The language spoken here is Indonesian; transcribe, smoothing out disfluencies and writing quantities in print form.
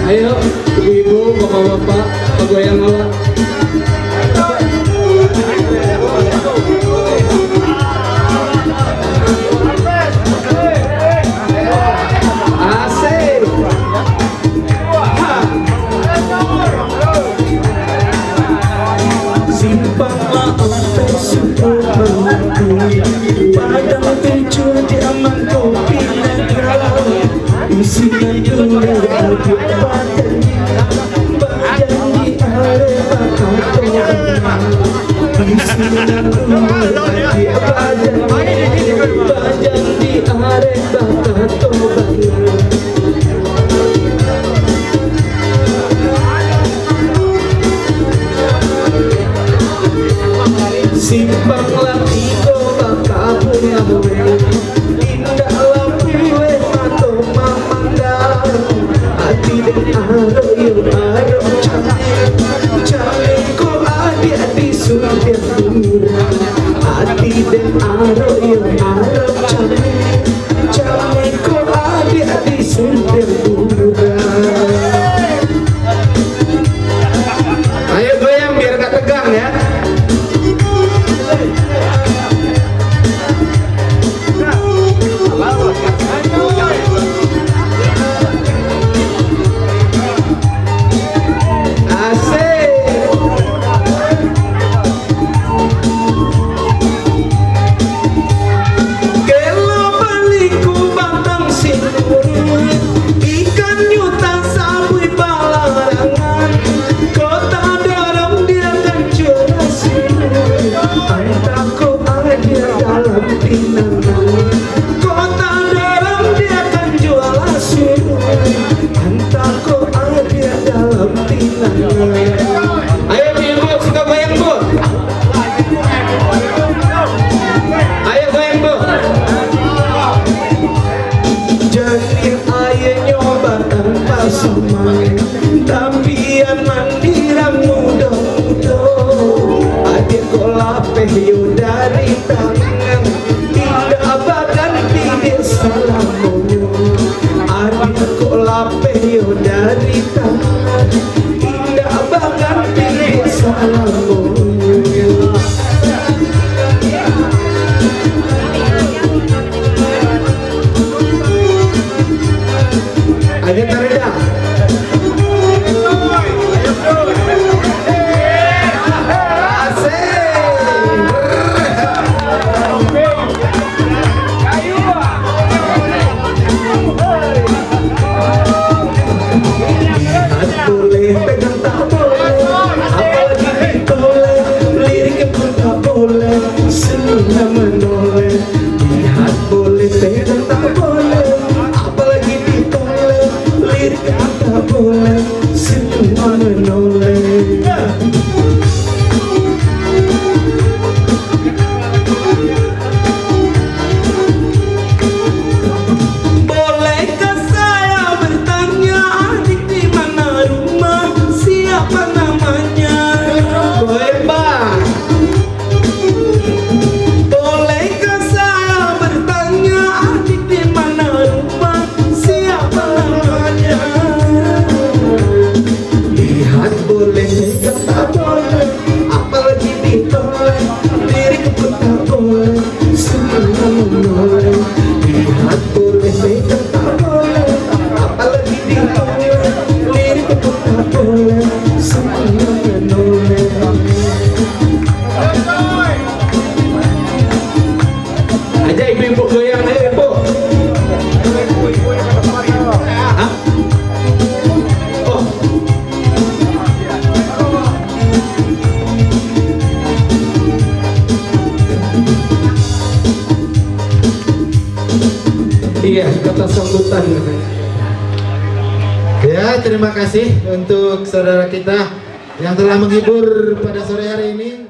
Ayo, ibu-ibu, bapak-bapak, goyang awak. Asik. Simpanglah sampai Supermanku, padang tujuh di aman kopi negara. Isinya dulu adik badan, badan di area kantor. Isinya dulu adik badan, badan di area kantor. Simpanglah tiga bapak punya gue, indahlah gue atau mamandar. Hati dan aro yang aro cantik, cantik kok adik di suntian murah. Hati dan aro yang aro cantik, cantik kok adik di suntian murah. Ayo goyang biar gak tegang ya. Ayo ibu, suka goyang bu. Ayo goyang bu. Jadi ayo nyoba tanpa semangat, tapi mandiran muda-muda. Adik kolapeh yo dari tangan, tidak badan tidak salamonya. Adik kolapeh yo dari tangan, tidak badan tidak salamonya. Ayo tereda. Boleh pegang tak boleh, apalagi ditoleh, liriknya pun tak boleh, senyumnya menoleh. Lihat boleh pegang tak boleh, apalagi ditoleh, liriknya pun tak boleh, senyumnya menoleh. Bolehkah saya bertanya, adik di mana rumah, siapa namanya? Goyang. Bolehkah saya bertanya, adik di mana rumah, siapa namanya? Lihat boleh pegang tak boleh, apalagi ditoleh, lirik pun tak boleh, senyumnya menoleh. Lihat boleh pegang tak boleh, apalagi ditoleh, lirik pun tak boleh, senyumnya menoleh. Aja ibu-ibu goyang ayo ibu. Hah? Oh. Iya, kata sambutan. Ya, terima kasih untuk saudara kita yang telah menghibur pada sore hari ini.